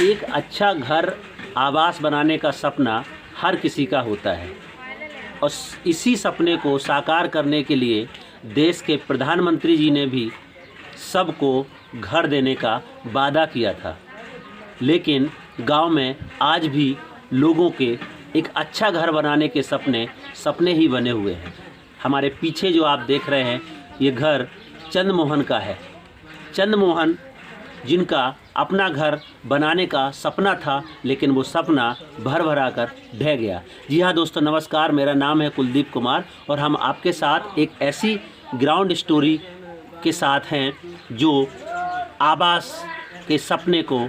एक अच्छा घर आवास बनाने का सपना हर किसी का होता है और इसी सपने को साकार करने के लिए देश के प्रधानमंत्री जी ने भी सबको घर देने का वादा किया था। लेकिन गांव में आज भी लोगों के एक अच्छा घर बनाने के सपने ही बने हुए हैं। हमारे पीछे जो आप देख रहे हैं ये घर चंद्रमोहन का है। चंद्रमोहन जिनका अपना घर बनाने का सपना था, लेकिन वो सपना भर भरा कर ढह गया। जी हाँ दोस्तों, नमस्कार। मेरा नाम है कुलदीप कुमार और हम आपके साथ एक ऐसी ग्राउंड स्टोरी के साथ हैं जो आवास के सपने को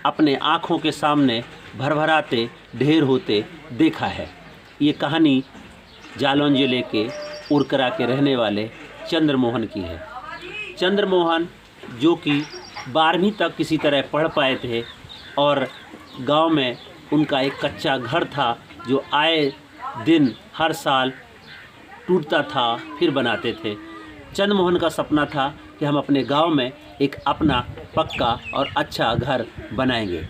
अपने आँखों के सामने भरभराते ढेर होते देखा है। ये कहानी जालौन ज़िले के उरकरा के रहने वाले चंद्रमोहन की है। चंद्रमोहन जो कि 12वीं तक किसी तरह पढ़ पाए थे और गांव में उनका एक कच्चा घर था जो आए दिन हर साल टूटता था फिर बनाते थे। चंद्रमोहन का सपना था कि हम अपने गांव में एक अपना पक्का और अच्छा घर बनाएंगे।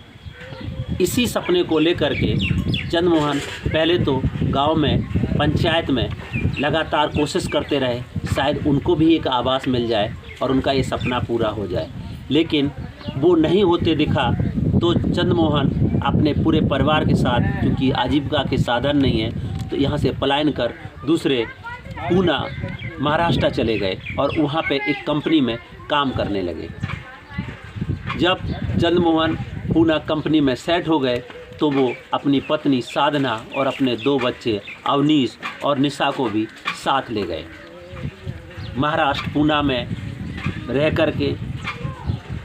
इसी सपने को लेकर के चंद्रमोहन पहले तो गांव में पंचायत में लगातार कोशिश करते रहे, शायद उनको भी एक आवास मिल जाए और उनका ये सपना पूरा हो जाए। लेकिन वो नहीं होते दिखा तो चंद्रमोहन अपने पूरे परिवार के साथ, क्योंकि आजीविका के साधन नहीं है, तो यहाँ से पलायन कर दूसरे पूना महाराष्ट्र चले गए और वहाँ पे एक कंपनी में काम करने लगे। जब चंद्रमोहन पूना कंपनी में सेट हो गए तो वो अपनी पत्नी साधना और अपने 2 बच्चे अवनीश और निशा को भी साथ ले गए। महाराष्ट्र पूना में रह कर के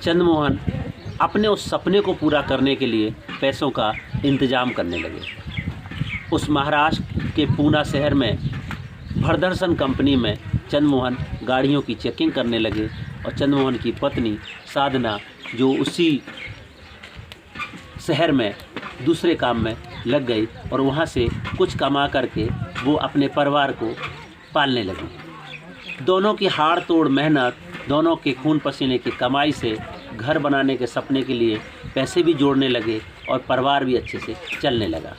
चंद्रमोहन अपने उस सपने को पूरा करने के लिए पैसों का इंतजाम करने लगे। उस महाराष्ट्र के पूना शहर में भरदर्शन कंपनी में चंद्रमोहन गाड़ियों की चेकिंग करने लगे और चंद्रमोहन की पत्नी साधना जो उसी शहर में दूसरे काम में लग गई और वहाँ से कुछ कमा करके वो अपने परिवार को पालने लगी। दोनों की हाड़ तोड़ मेहनत, दोनों के खून पसीने की कमाई से घर बनाने के सपने के लिए पैसे भी जोड़ने लगे और परिवार भी अच्छे से चलने लगा।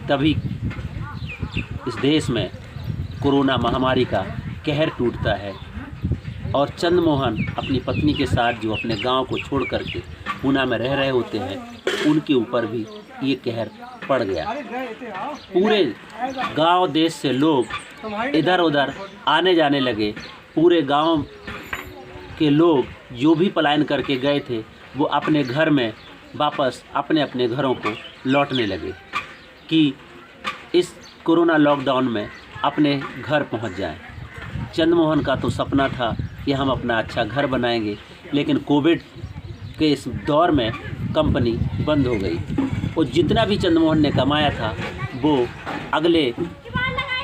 तभी इस देश में कोरोना महामारी का कहर टूटता है और चंद्रमोहन अपनी पत्नी के साथ जो अपने गांव को छोड़ करके पूना में रह रहे होते हैं, उनके ऊपर भी ये कहर पड़ गया। पूरे गांव देश से लोग इधर उधर आने जाने लगे। पूरे गांव के लोग जो भी पलायन करके गए थे वो अपने घर में वापस अपने अपने घरों को लौटने लगे कि इस कोरोना लॉकडाउन में अपने घर पहुंच जाएं। चंद्रमोहन का तो सपना था कि हम अपना अच्छा घर बनाएंगे, लेकिन कोविड के इस दौर में कंपनी बंद हो गई और जितना भी चंद्रमोहन ने कमाया था वो अगले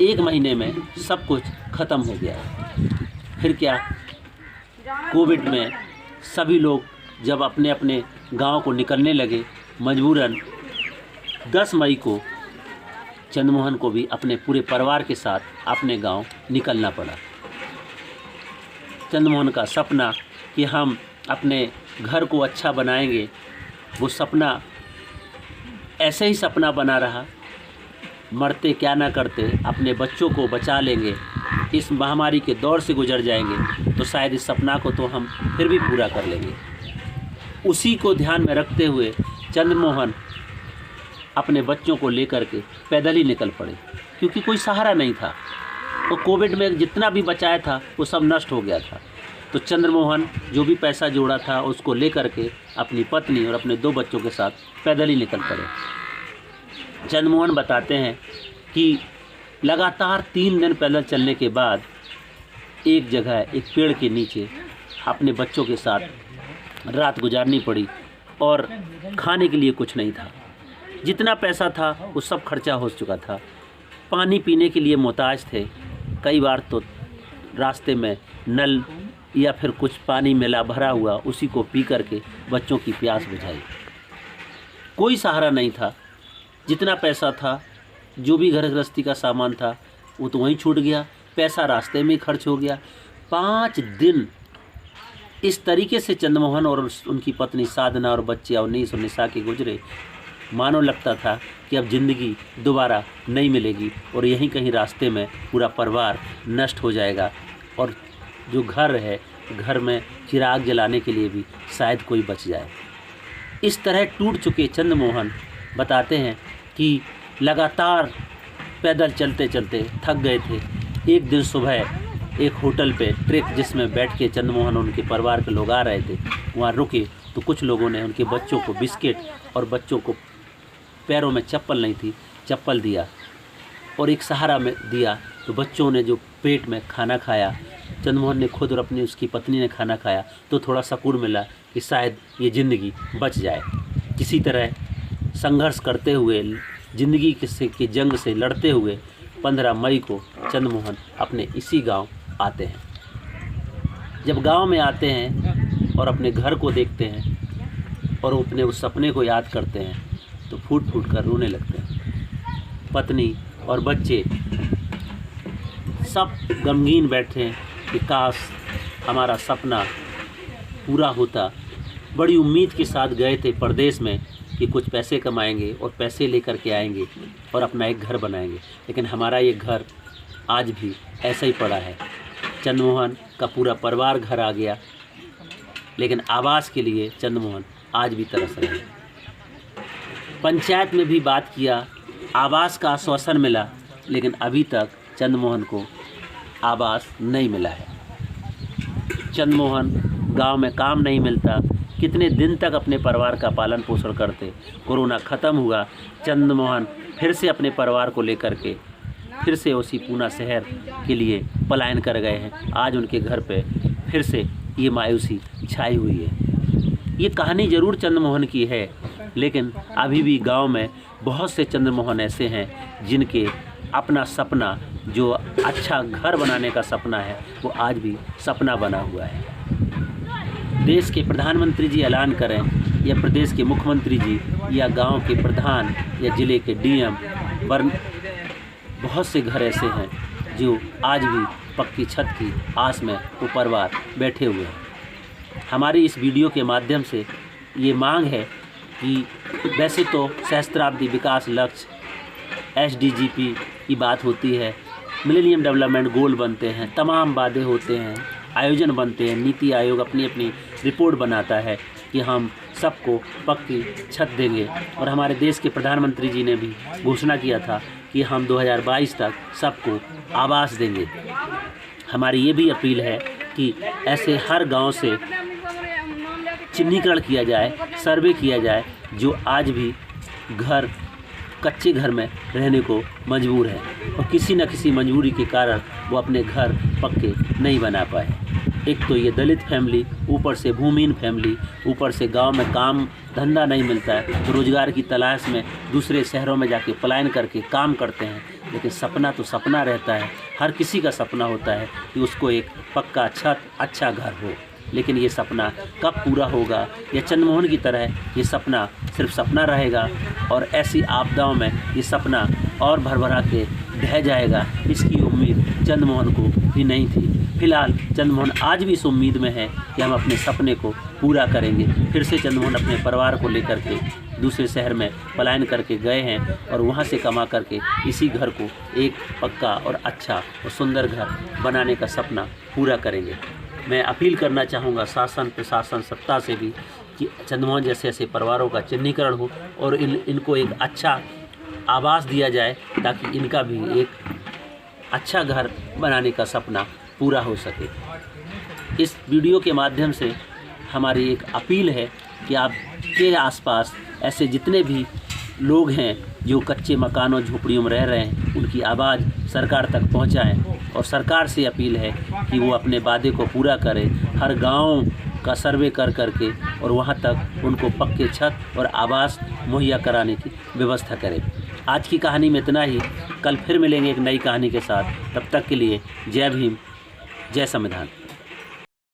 1 महीने में सब कुछ ख़त्म हो गया। फिर क्या, कोविड में सभी लोग जब अपने अपने गांव को निकलने लगे, मजबूरन 10 मई को चंद्रमोहन को भी अपने पूरे परिवार के साथ अपने गांव निकलना पड़ा। चंद्रमोहन का सपना कि हम अपने घर को अच्छा बनाएंगे, वो सपना ऐसे ही सपना बना रहा। मरते क्या ना करते, अपने बच्चों को बचा लेंगे, इस महामारी के दौर से गुजर जाएंगे तो शायद इस सपना को तो हम फिर भी पूरा कर लेंगे। उसी को ध्यान में रखते हुए चंद्रमोहन अपने बच्चों को लेकर के पैदल ही निकल पड़े, क्योंकि कोई सहारा नहीं था। और कोविड में जितना भी बचाया था वो सब नष्ट हो गया था। तो चंद्रमोहन जो भी पैसा जोड़ा था उसको लेकर के अपनी पत्नी और अपने 2 बच्चों के साथ पैदल ही निकल पड़े। चंद्रमोहन बताते हैं कि लगातार 3 दिन पैदल चलने के बाद एक जगह एक पेड़ के नीचे अपने बच्चों के साथ रात गुजारनी पड़ी और खाने के लिए कुछ नहीं था। जितना पैसा था वो सब खर्चा हो चुका था। पानी पीने के लिए मोहताज थे। कई बार तो रास्ते में नल या फिर कुछ पानी मिला भरा हुआ, उसी को पी करके बच्चों की प्यास बुझाई। कोई सहारा नहीं था। जितना पैसा था, जो भी घर गृहस्थी का सामान था, वो तो वहीं छूट गया। पैसा रास्ते में ही खर्च हो गया। 5 दिन इस तरीके से चंद्रमोहन और उनकी पत्नी साधना और बच्चे अवनीश और निशा के गुजरे, मानो लगता था कि अब ज़िंदगी दोबारा नहीं मिलेगी और यहीं कहीं रास्ते में पूरा परिवार नष्ट हो जाएगा और जो घर है, घर में चिराग जलाने के लिए भी शायद कोई बच जाए। इस तरह टूट चुके चंद्रमोहन बताते हैं कि लगातार पैदल चलते चलते थक गए थे। एक दिन सुबह एक होटल पे ट्रक जिसमें बैठ के चंद्रमोहन और उनके परिवार के लोग आ रहे थे, वहाँ रुके तो कुछ लोगों ने उनके बच्चों को बिस्किट और बच्चों को पैरों में चप्पल नहीं थी, चप्पल दिया और एक सहारा में दिया। तो बच्चों ने जो पेट में खाना खाया, चंद्रमोहन ने खुद और अपनी उसकी पत्नी ने खाना खाया, तो थोड़ा सुकून मिला कि शायद ये ज़िंदगी बच जाए। किसी तरह संघर्ष करते हुए, ज़िंदगी की जंग से लड़ते हुए 15 मई को चंद्रमोहन अपने इसी गांव आते हैं। जब गांव में आते हैं और अपने घर को देखते हैं और अपने उस सपने को याद करते हैं तो फूट फूट कर रोने लगते हैं। पत्नी और बच्चे सब गमगीन बैठे हैं कि काश हमारा सपना पूरा होता। बड़ी उम्मीद के साथ गए थे परदेश में कि कुछ पैसे कमाएंगे और पैसे लेकर के आएंगे और अपना एक घर बनाएंगे, लेकिन हमारा ये घर आज भी ऐसा ही पड़ा है। चंद्रमोहन का पूरा परिवार घर आ गया, लेकिन आवास के लिए चंद्रमोहन आज भी तरस रहे हैं। पंचायत में भी बात किया, आवास का आश्वासन मिला, लेकिन अभी तक चंद्रमोहन को आवास नहीं मिला है। चंद्रमोहन गांव में काम नहीं मिलता, कितने दिन तक अपने परिवार का पालन पोषण करते। कोरोना ख़त्म हुआ, चंद्रमोहन फिर से अपने परिवार को लेकर के फिर से उसी पूना शहर के लिए पलायन कर गए हैं। आज उनके घर पे फिर से ये मायूसी छाई हुई है। ये कहानी ज़रूर चंद्रमोहन की है, लेकिन अभी भी गांव में बहुत से चंद्रमोहन ऐसे हैं जिनके अपना सपना, जो अच्छा घर बनाने का सपना है, वो आज भी सपना बना हुआ है। देश के प्रधानमंत्री जी ऐलान करें या प्रदेश के मुख्यमंत्री जी या गांव के प्रधान या ज़िले के डीएम, बहुत से घर ऐसे हैं जो आज भी पक्की छत की आस में वो परिवार बैठे हुए हैं। हमारी इस वीडियो के माध्यम से ये मांग है कि वैसे तो सहस्त्राब्दी विकास लक्ष्य SDGP की बात होती है, मिलेनियम डेवलपमेंट गोल बनते हैं, तमाम वादे होते हैं, आयोजन बनते हैं, नीति आयोग अपनी अपनी रिपोर्ट बनाता है कि हम सबको पक्की छत देंगे। और हमारे देश के प्रधानमंत्री जी ने भी घोषणा किया था कि हम 2022 तक सबको आवास देंगे। हमारी ये भी अपील है कि ऐसे हर गांव से चिन्हीकरण किया जाए, सर्वे किया जाए, जो आज भी घर कच्चे घर में रहने को मजबूर है और किसी न किसी मजबूरी के कारण वो अपने घर पक्के नहीं बना पाए। एक तो ये दलित फैमिली, ऊपर से भूमिहीन फैमिली, ऊपर से गांव में काम धंधा नहीं मिलता है तो रोज़गार की तलाश में दूसरे शहरों में जाके पलायन करके काम करते हैं। लेकिन सपना तो सपना रहता है, हर किसी का सपना होता है कि उसको एक पक्का छत, अच्छा घर हो। लेकिन ये सपना कब पूरा होगा, या चंद्रमोहन की तरह ये सपना सिर्फ सपना रहेगा और ऐसी आपदाओं में ये सपना और भरभरा के ढह जाएगा, इसकी उम्मीद चंद्रमोहन को भी नहीं थी। फिलहाल चंद्रमोहन आज भी इस उम्मीद में है कि हम अपने सपने को पूरा करेंगे। फिर से चंद्रमोहन अपने परिवार को लेकर के दूसरे शहर में पलायन करके गए हैं और वहाँ से कमा करके इसी घर को एक पक्का और अच्छा और सुंदर घर बनाने का सपना पूरा करेंगे। मैं अपील करना चाहूँगा शासन, प्रशासन, सत्ता से भी कि चंद्रमोहन जैसे ऐसे परिवारों का चिन्हीकरण हो और इनको एक अच्छा आवास दिया जाए ताकि इनका भी एक अच्छा घर बनाने का सपना पूरा हो सके। इस वीडियो के माध्यम से हमारी एक अपील है कि आपके आसपास ऐसे जितने भी लोग हैं जो कच्चे मकानों झोपड़ियों में रह रहे हैं, उनकी आवाज़ सरकार तक पहुंचाएं और सरकार से अपील है कि वो अपने वादे को पूरा करें, हर गांव का सर्वे कर करके और वहां तक उनको पक्के छत और आवास मुहैया कराने की व्यवस्था करें। आज की कहानी में इतना ही, कल फिर मिलेंगे एक नई कहानी के साथ। तब तक के लिए जय भीम, जय संविधान।